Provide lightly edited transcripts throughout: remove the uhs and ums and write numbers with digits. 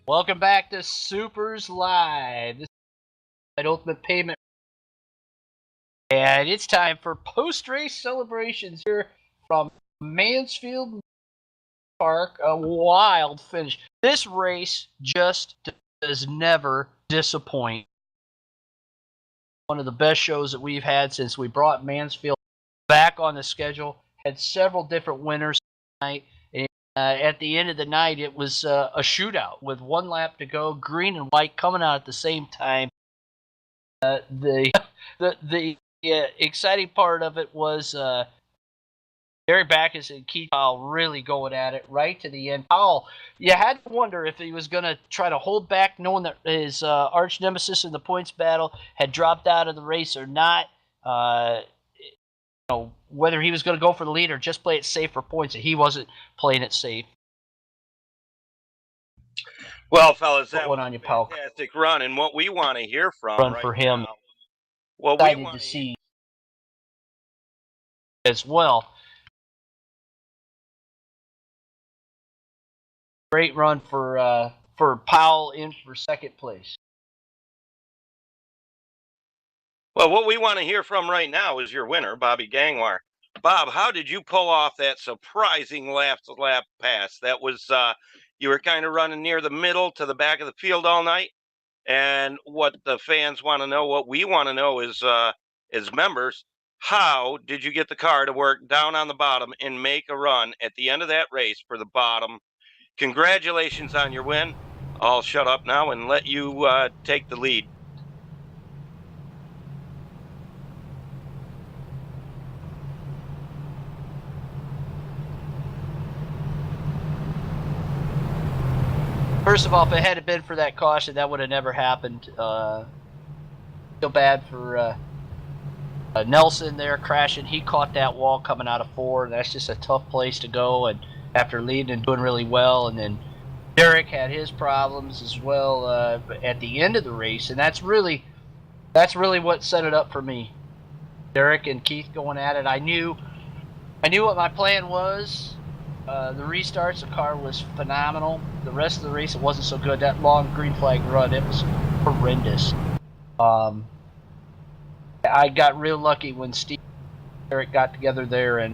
Welcome back to SUPRS Live. This is an Ultimate Payment. And it's time for post-race celebrations here from Mansfield Park. A wild finish. This race just does never disappoint. One of the best shows that we've had since we brought Mansfield back on the schedule. Had several different winners tonight. At the end of the night, it was a shootout with one lap to go. Green and white coming out at the same time. The exciting part of it was Derek Backus and Keith Powell really going at it right to the end. Powell, you had to wonder if he was going to try to hold back, knowing that his arch nemesis in the points battle had dropped out of the race or not. Whether he was going to go for the lead or just play it safe for points. He wasn't playing it safe. Well, fellas, that was a fantastic run, and what we want to hear from run right for him. Now, what we want to see as well. Great run for Powell in for second place. Well, what we want to hear from right now is your winner, Bobby Gangwar. Bob, how did you pull off that surprising lap-to-lap pass? That was you were kind of running near the middle to the back of the field all night. And what the fans want to know, what we want to know is, as members, how did you get the car to work down on the bottom and make a run at the end of that race for the bottom? Congratulations on your win. I'll shut up now and let you take the lead. First of all, if it hadn't been for that caution, that would have never happened. Feel bad for Nelson there crashing. He caught that wall coming out of 4. That's just a tough place to go. And after leading and doing really well, and then Derek had his problems as well at the end of the race, and that's really what set it up for me. Derek and Keith going at it. I knew what my plan was. The restarts, the car was phenomenal. The rest of the race, it wasn't so good. That long green flag run, it was horrendous. I got real lucky when Steve and Eric got together there, and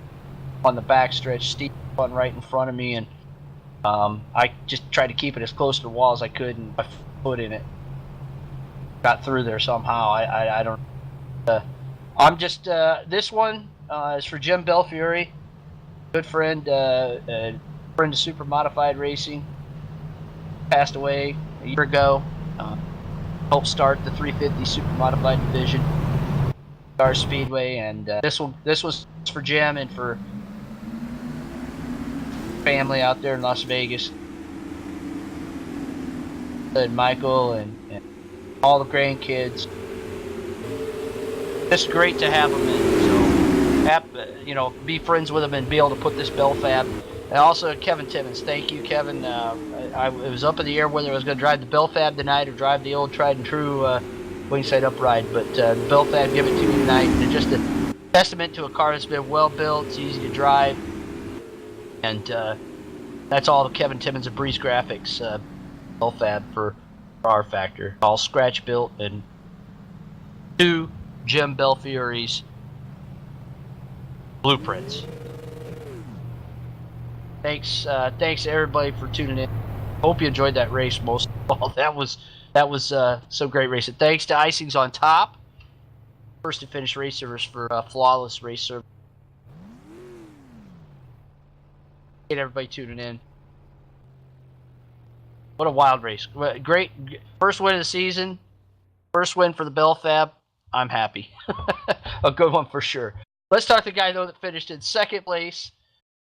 on the backstretch, Steve went right in front of me, and I just tried to keep it as close to the wall as I could, and my foot in it. Got through there somehow. I don't. I'm just this one is for Jim Belfiore. Good friend, friend of Supermodified Racing, passed away a year ago. Helped start the 350 Supermodified division, Star Speedway, and this was for Jim and for family out there in Las Vegas, and Michael and all the grandkids. It's great to have them in. Be friends with him and be able to put this bell fab. And also Kevin Timmons, thank you, Kevin. It was up in the air whether I was going to drive the bell fab tonight or drive the old tried and true wing side upright. But the bell fab, give it to me tonight. And just a testament to a car that's been well built, it's easy to drive, and that's all Kevin Timmons of Breeze Graphics bell fab for rFactor, all scratch built, and to Jim Belfiore's blueprints. Thanks to everybody for tuning in. Hope you enjoyed that race most of all. That was some great racing. Thanks to Icings on Top, first to finish race service for flawless race service. Thank everybody tuning in. What a wild race! Great first win of the season. First win for the Bell Fab. I'm happy. A good one for sure. Let's talk to the guy, though, that finished in second place,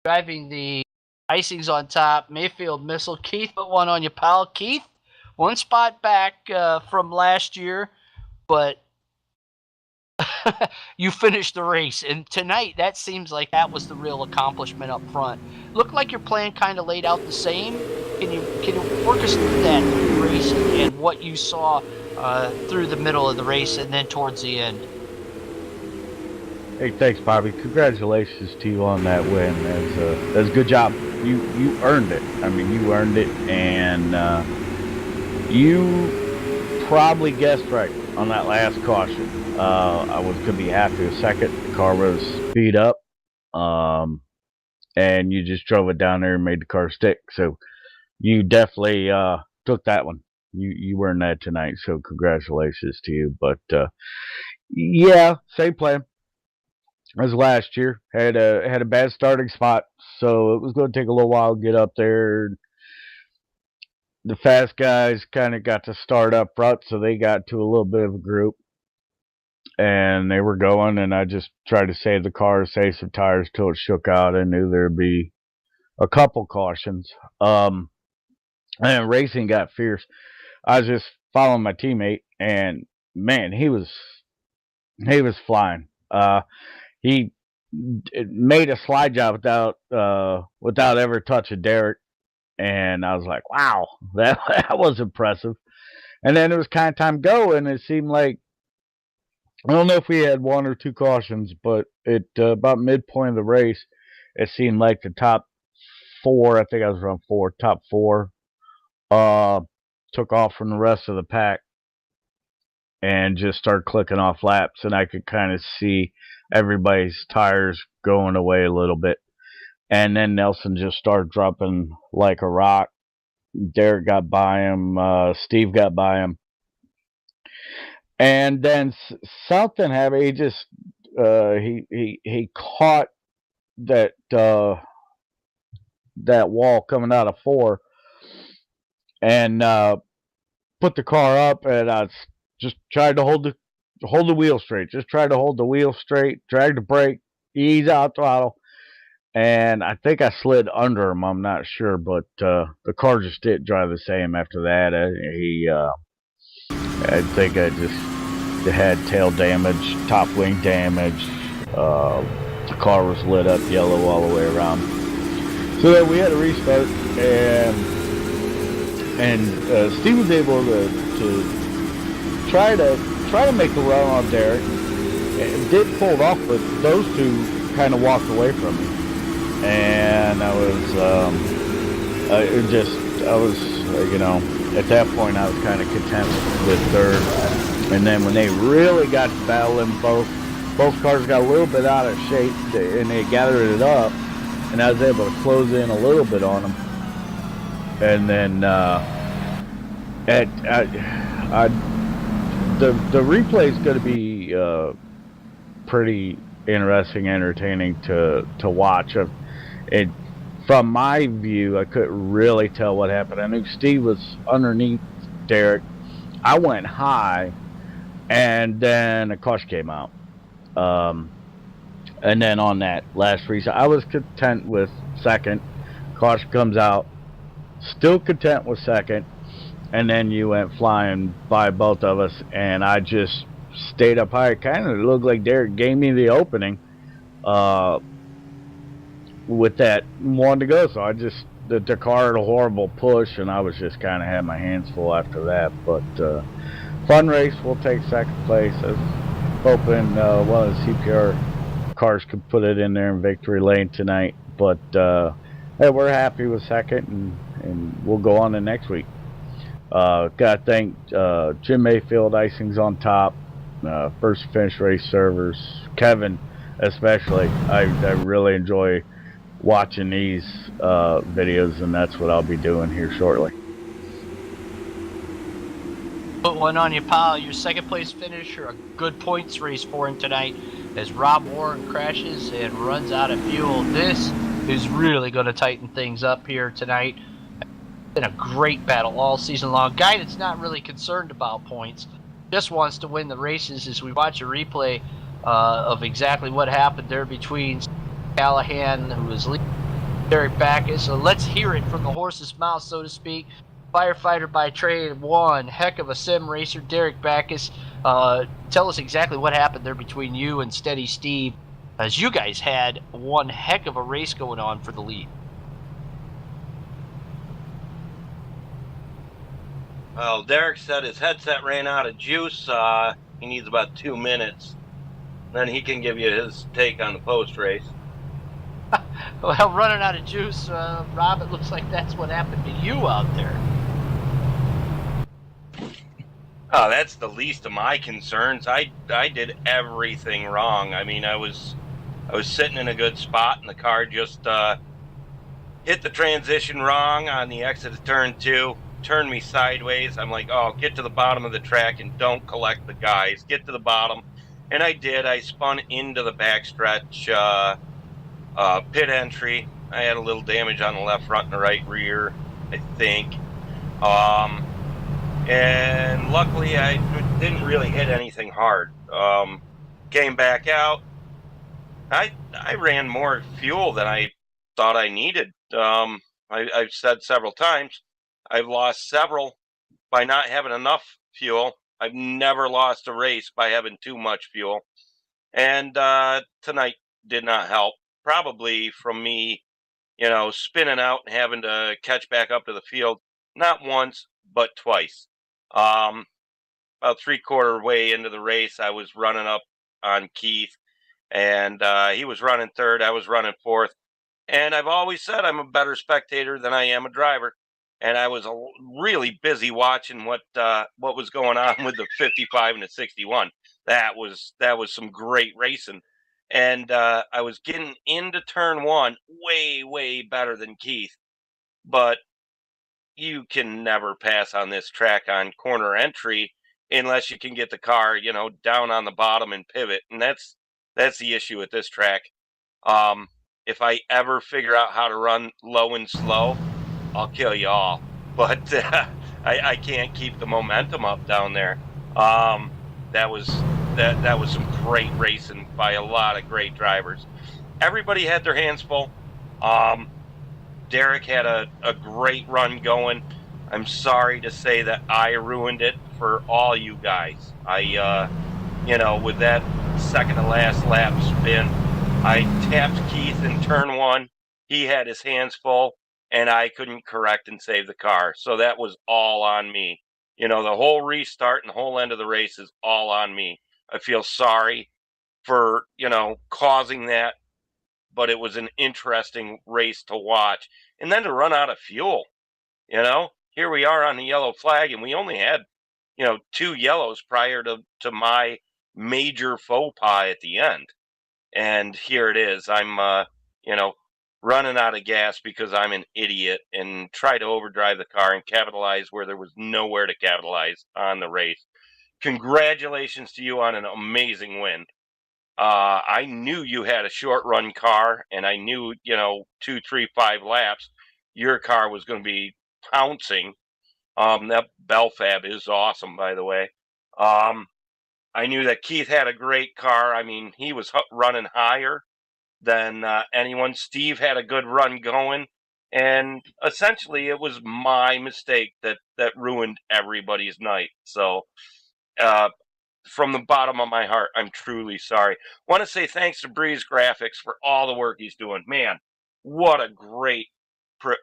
driving the Icings on Top, Mayfield Missile. Keith put one on you, pal. Keith, one spot back from last year, but you finished the race. And tonight, that seems like that was the real accomplishment up front. Looked like your plan kind of laid out the same. Can you work us through that race and what you saw through the middle of the race and then towards the end? Hey, thanks, Bobby. Congratulations to you on that win. That's a good job. You earned it. I mean, you earned it, and You probably guessed right on that last caution. I was going to be happy with second. The car was speed up. And you just drove it down there and made the car stick. So you definitely took that one. You were in that tonight, so congratulations to you. But yeah, same plan as last year. Had a bad starting spot, so it was going to take a little while to get up there. The fast guys kind of got to start up front, so they got to a little bit of a group, and they were going. And I just tried to save the car, save some tires till it shook out. I knew there'd be a couple cautions. And racing got fierce. I was just following my teammate, and man, he was flying. He made a slide job without ever touching Derek, and I was like, wow, that was impressive. And then it was kind of time to go, and it seemed like, I don't know if we had one or two cautions, but at about midpoint of the race, it seemed like the top four, I think I was around top four, took off from the rest of the pack and just started clicking off laps, and I could kind of see everybody's tires going away a little bit. And then Nelson just started dropping like a rock. Derek got by him, Steve got by him, and then something happened. He just he caught that that wall coming out of four, and put the car up, and I just tried to hold the wheel straight. Just tried to hold the wheel straight, drag the brake, ease out throttle, and I think I slid under him. I'm not sure, but the car just didn't drive the same after that. I think I just had tail damage, top wing damage. The car was lit up yellow all the way around. So then we had to restart, and Steve was able to try to make a run on Derek. It did pull it off, but those two kind of walked away from me, and I was at that point I was kind of content with third. And then when they really got to battling, both cars got a little bit out of shape, and they gathered it up, and I was able to close in a little bit on them. And then the replay is going to be pretty interesting, entertaining to watch. From my view, I couldn't really tell what happened. I knew Steve was underneath Derek. I went high, and then a caution came out. And then on that last reset, I was content with second. Caution comes out, still content with second, and then you went flying by both of us, and I just stayed up high. It kind of looked like Derek gave me the opening with that one to go, so I just, the car had a horrible push, and I was just kind of had my hands full after that. But fun race. We'll take second place. I was hoping one of the CPR cars could put it in there in victory lane tonight, but hey, we're happy with second, and we'll go on to next week. Gotta thank Jim Mayfield, Icing's on top, First Finish Race servers, Kevin especially. I really enjoy watching these videos, and that's what I'll be doing here shortly. Put one on you, pal. Your second place finisher, a good points race for him tonight as Rob Warren crashes and runs out of fuel. This is really going to tighten things up here tonight. It's been a great battle all season long. Guy that's not really concerned about points, just wants to win the races. As we watch a replay of exactly what happened there between Callahan, who was leading, Derek Backus. So let's hear it from the horse's mouth, so to speak. Firefighter by trade, one heck of a sim racer, Derek Backus. Tell us exactly what happened there between you and Steady Steve, as you guys had one heck of a race going on for the lead. Well, Derek said his headset ran out of juice. He needs about 2 minutes. Then he can give you his take on the post race. Well, running out of juice, Rob, it looks like that's what happened to you out there. Oh, that's the least of my concerns. I did everything wrong. I mean, I was sitting in a good spot, and the car just hit the transition wrong on the exit of turn 2, turned me sideways. I'm like, oh, get to the bottom of the track and don't collect the guys. Get to the bottom. And I did. I spun into the backstretch pit entry. I had a little damage on the left front and the right rear, I think. And luckily, I didn't really hit anything hard. Came back out. I ran more fuel than I thought I needed. I've said several times, I've lost several by not having enough fuel. I've never lost a race by having too much fuel. And tonight did not help. Probably from me, spinning out and having to catch back up to the field, not once, but twice. About 3/4 way into the race, I was running up on Keith, and he was running third. I was running fourth. And I've always said I'm a better spectator than I am a driver. And I was really busy watching what was going on with the 55 and the 61. That was some great racing. And I was getting into turn 1 way better than Keith. But you can never pass on this track on corner entry unless you can get the car, down on the bottom and pivot. And that's the issue with this track. If I ever figure out how to run low and slow, I'll kill you all. But I can't keep the momentum up down there. That was some great racing by a lot of great drivers. Everybody had their hands full. Derek had a great run going. I'm sorry to say that I ruined it for all you guys. With that second to last lap spin, I tapped Keith in turn 1. He had his hands full, and I couldn't correct and save the car. So that was all on me. The whole restart and the whole end of the race is all on me. I feel sorry for, causing that, but it was an interesting race to watch. And then to run out of fuel, here we are on the yellow flag, and we only had, 2 yellows prior to my major faux pas at the end. And here it is. I'm, running out of gas because I'm an idiot and try to overdrive the car and capitalize where there was nowhere to capitalize on the race. Congratulations to you on an amazing win. I knew you had a short run car, and I knew, 2, 3, 5 laps, your car was going to be pouncing. That Belfab is awesome, by the way. I knew that Keith had a great car. I mean, he was running higher than anyone. Steve had a good run going. And essentially, it was my mistake that ruined everybody's night. So, from the bottom of my heart, I'm truly sorry. Want to say thanks to Breeze Graphics for all the work he's doing. Man, what a great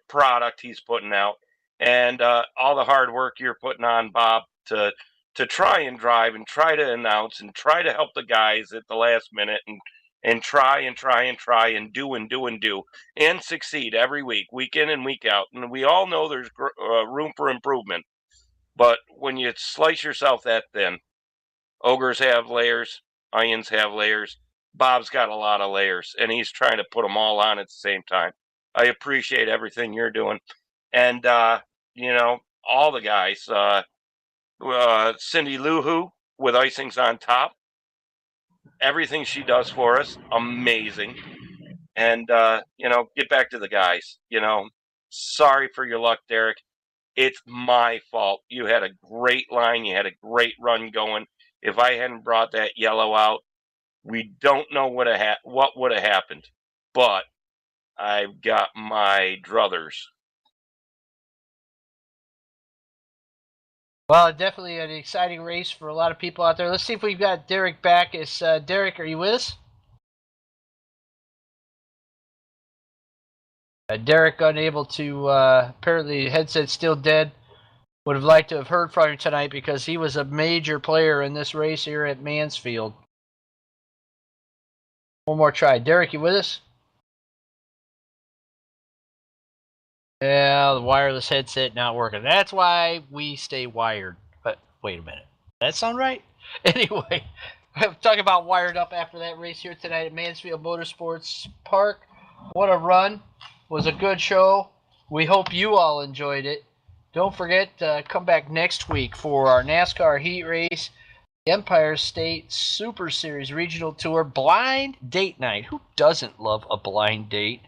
product he's putting out. And all the hard work you're putting on, Bob, to try and drive and try to announce and try to help the guys at the last minute and try and do and succeed every week in and week out. And we all know there's room for improvement. But when you slice yourself that thin, ogres have layers, onions have layers. Bob's got a lot of layers, and he's trying to put them all on at the same time. I appreciate everything you're doing. And, all the guys, Cindy Luhu with Icings on Top, everything she does for us, amazing. And, get back to the guys. Sorry for your luck, Derek. It's my fault. You had a great line. You had a great run going. If I hadn't brought that yellow out, we don't know what would have happened. But I've got my druthers. Well, definitely an exciting race for a lot of people out there. Let's see if we've got Derek back. Derek, are you with us? Derek unable to, apparently the headset's still dead. Would have liked to have heard from him tonight because he was a major player in this race here at Mansfield. One more try. Derek, you with us? Yeah, the wireless headset not working. That's why we stay wired. But wait a minute. That sound right? Anyway, I'm talking about wired up after that race here tonight at Mansfield Motorsports Park. What a run. Was a good show. We hope you all enjoyed it. Don't forget to come back next week for our NASCAR heat race, the Empire State Super Series Regional Tour Blind Date Night. Who doesn't love a blind date?